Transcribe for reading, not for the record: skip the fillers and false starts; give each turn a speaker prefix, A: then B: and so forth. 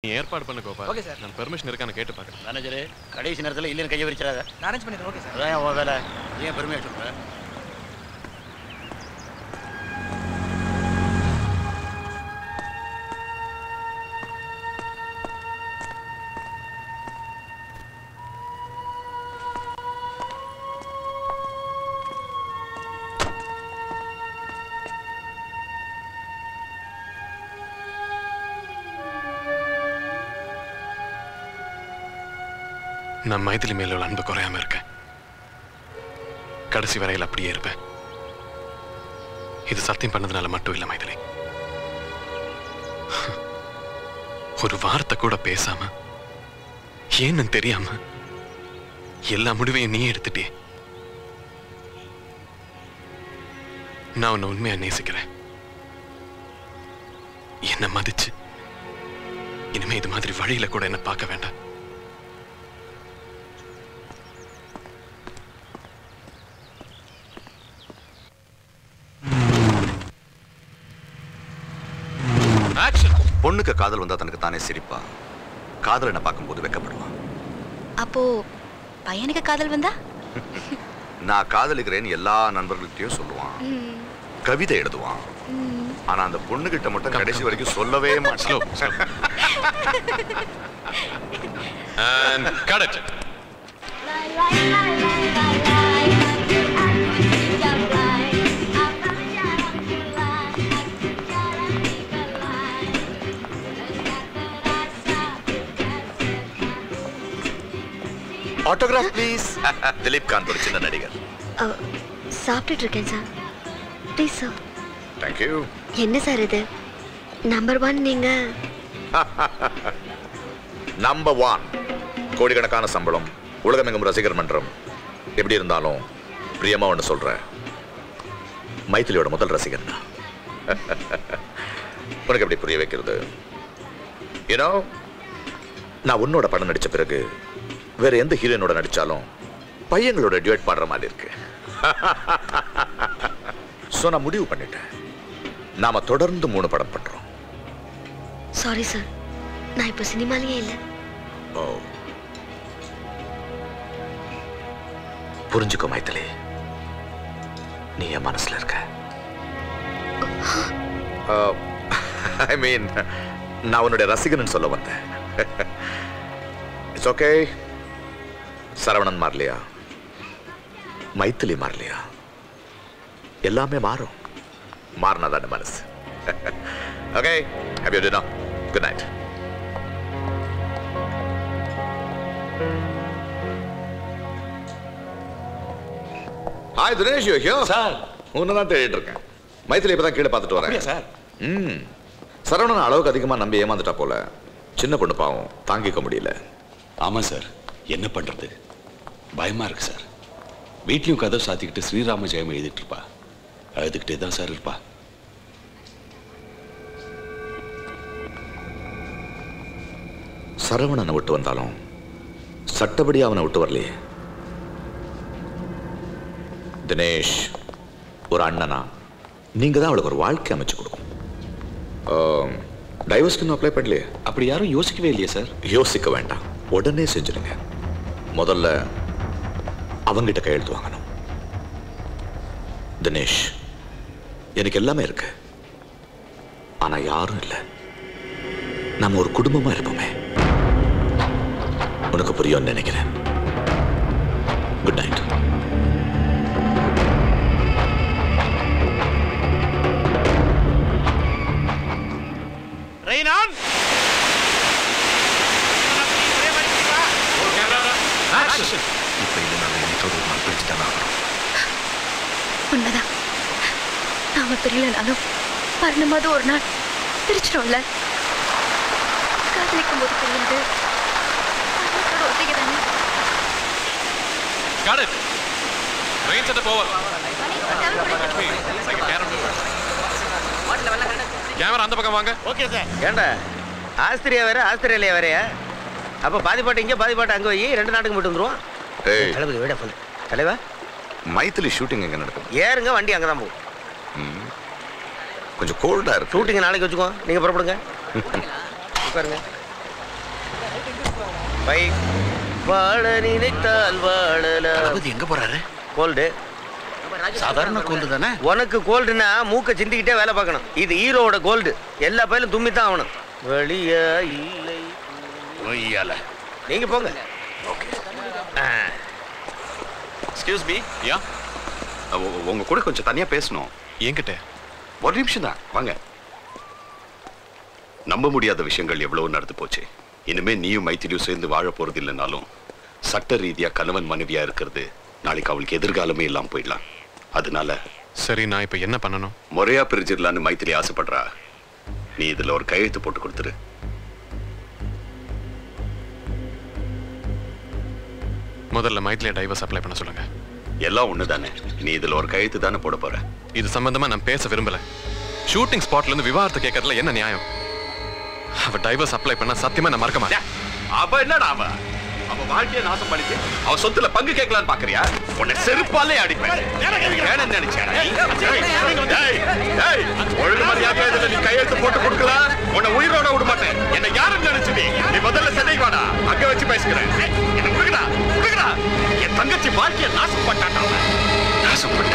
A: நீ ஏற்பாடு பண்ணு கோபால்.
B: Okay sir.
A: நான் பெர்மிஷன் இருக்கான்னு கேட்டு பார்க்குறேன்.
C: மேனேஜர் கடைசி நேரத்தில் இல்லைன்னு கையை விரிச்சிடாத.
B: நான் அரேஞ்ச் பண்ணிடுறேன். Okay sir.
C: அதான் உன் வேலை. ஏன் பெருமையாக சொல்ற?
A: நான் மைதிலி மேல உள்ள அன்பு குறையாம இருக்கேன். கடைசி வரையில் அப்படியே இருப்பேன். இது சத்தியம் பண்ணதுனால மட்டும் இல்லை மைதிலி. ஒரு வார்த்தை கூட பேசாம ஏன்னு தெரியாம எல்லா முடிவையும் நீ எடுத்துட்டே. நான் உன்னை உண்மையா நேசிக்கிறேன். என்ன மதிச்சு இனிமே இது மாதிரி வழியில கூட என்ன பார்க்க வேண்டாம்.
D: பொண்ணுக்கு காதல் வந்தா தனக்கு தானே சிரிப்பா. காதல் என்ன பார்க்கும்போது வெக்கப்படுவான்.
E: அப்போ பையனுக்கு காதல் வந்தா
D: நான் காதலிக்கிறேன்னு எல்லா நண்பர்கள்கிட்டயும் சொல்லுவான், கவிதை எழுதுவான். ஆனா அந்த பொண்ணுகிட்ட மட்டும் கடைசி வரைக்கும் சொல்லவே மாட்டான். Autograph please. திலீப் காந்த் ஒரு சின்ன நடிகர்.
E: சாப்பிட்டுட்டு இருக்கேன் sir. Please sir.
D: Thank you.
E: என்ன சார் இது நம்பர் 1 நீங்க?
D: நம்பர் 1 கோடிக்கணக்கான சம்பளம், உலகமெங்கும் ரசிகர் மன்றம். எப்படி இருந்தாலும் பிரியமா ஒன்று சொல்றேன், மைதிலியோட முதல் ரசிகர் தான். உனக்கு எப்படி புரிய வைக்கிறது? யூனோ, நான் உன்னோட படம் நடிச்ச பிறகு வேற எந்த ஹீரோனோட நடிச்சாலும் பையங்களோட டியூட் பாடுற மாதிரி இருக்கு. சோ நான் முடிவு பண்ணிட்டேன், நாம தொடர்ந்து 3 படம் பண்றோம்.
E: சாரி சார், நான் இப்ப சினிமாலயே இல்ல.
D: ஓ, புரிஞ்சுக்கோ மைதிலி, நீ என் மனசுல இருக்க. ஐ மீன், நான் உன்னுடைய ரசிகன் சொல்ல வந்தேன். It's okay. சரவணன் மாறலையா, மைதிலி மாறலையா, எல்லாமே மாறும். மாறினாதான் மனசு. Okay, have you dinner. Good night. Hi Dinesh, you here?
F: Sir,
D: உன்னை தான் தேடிட்டு இருக்கேன். மைதிலி இப்பதான் கீழே பார்த்துட்டு வரேன்.
F: சார்.
D: சரவணன் அளவுக்கு அதிகமா நம்பி ஏமாந்துட்டா போல. சின்ன பொண்ணு பாவம், தாங்கிக்க முடியல.
F: ஆமா சார், என்ன பண்றது? பயமா இருக்கு சார். வீட்லயும் கதை சாத்திக்கிட்டு ஸ்ரீராம ஜெயம் எழுதிட்டு இருப்பா. அழுதுகிட்டே தான் சார் இருப்பா.
D: சரவணனை விட்டு வந்தாலும் சட்டப்படி அவனை விட்டு வரலையே. தினேஷ், ஒரு அண்ணனா நீங்க தான் அவளுக்கு ஒரு வாழ்க்கை அமைச்சு கொடுக்கும். டைவர்ஸ்க்கு அப்ளை பண்ணலையே?
F: அப்படி யாரும் யோசிக்கவே இல்லையே சார்.
D: யோசிக்க வேண்டாம், உடனே செஞ்சிருங்க. முதல்ல அவங்கிட்ட கையெழுத்து வாங்கணும். தினேஷ், எனக்கு எல்லாமே இருக்கு, ஆனா யாரும் இல்லை. நம்ம ஒரு குடும்பமா இருப்போமே. உனக்கு புரியும்னு நினைக்கிறேன். Good night.
C: ரெய்னான்,
E: உண்மைதான். நாம பிரியலனாலும் பரணமாவது ஒரு நாள் பிரிச்சிடும்ல. காதலிக்கும் போது புரியுது, ஒத்திகை தானே.
A: Got it. Rain set up over. Camera அந்த பக்கம் வாங்க.
C: Okay sir.
G: ஏண்டா ஆஸ்திரியா வேற ஆஸ்திரேலியா வேறையா? அப்ப பாதி பாட்டு இங்கே பாதி பாட்டு அங்கே போய் 2 நாட்டுக்கு மட்டும் வந்துருவோம். தளபதி விட சொல்லு. தலைவா,
D: மைதிலி ஷூட்டிங் எங்க நடக்கும்?
G: ஏறுங்க, வண்டி அங்கதான் போகும்.
D: கொஞ்சம் கோல்டா இருக்கு.
G: ஷூட்டிங் நாளைக்கு வச்சுக்கோ. நீங்க புறப்படுங்க. உட்காருங்க. பைக் வாழ நினைத்தால் வாழலாம்.
C: தளபதி எங்க போறாரு?
G: கோல்டு.
C: சாதாரண கோல்டு தானே.
G: உனக்கு கோல்டுனா மூக்க சிந்திக்கிட்டே வேலை பார்க்கணும். இது ஹீரோவோட கோல்டு. எல்லா பயிலும் தும்மி தான் ஆகணும். வழியா இல்லை
C: ஒய்யால.
G: நீங்க போங்க.
B: Excuse me. யா, உங்க கூட கொஞ்சம் தனியா பேசணும்.
A: என்கிட்ட
B: ஒரு நிமிஷம் தான், வாங்க. நம்ப முடியாத விஷயங்கள் எவ்வளவு நடந்து போச்சு. இனிமே நீயும் மைத்திலியும் சேர்ந்து வாழ போறது இல்லைனாலும் சட்ட ரீதியா கணவன் மனைவியா இருக்கிறது நாளைக்கு அவளுக்கு எதிர்காலமே இல்லாம போயிடலாம். அதனால
A: சரி, நான் இப்ப என்ன பண்ணணும்?
B: முறையா பிரிஞ்சிடலான்னு மைத்திலி ஆசைப்படுறா. நீ இதுல ஒரு கையெழுத்து போட்டு கொடுத்துரு.
A: முதல்ல மைத்திலியை டைவர்ஸ் அப்ளை பண்ண சொல்லுங்க.
B: எல்லாம் ஒண்ணுதானே. நீ இதுல ஒரு கையெழுத்து தானே போட போற.
A: இது சம்பந்தமா நான் பேச விரும்பல. ஷூட்டிங் ஸ்பாட்ல இருந்து விவாகரத்து கேட்கறதுல என்ன நியாயம்? அவ டைவர்ஸ் அப்ளை பண்ண சத்தியமா நான் மறக்க மாட்டேன்.
B: அவ என்னடா அவ வாழ்க்கையை நாசம் பண்ணிட்டு அவ சொத்துல பங்கு கேட்கலான்னு பாக்குறியா? உன்னை செருப்பாலே அடிப்பேன். வேணும்னு நினைச்சேன். ஒழுங்கு மரியாதையா இதுல நீ கையெழுத்து போட்டு கொடுக்கல, உன்னை உயிரோட விட மாட்டேன். என்ன யாருன்னு நினைச்சு நீ முதல்ல சென்னைக்கு வாடா, அங்க வச்சு பேசுகிறேன். என்ன என் தங்கச்சி வாழ்க்கையை நாசம் பண்ணாட்டா. நாசம் பண்ண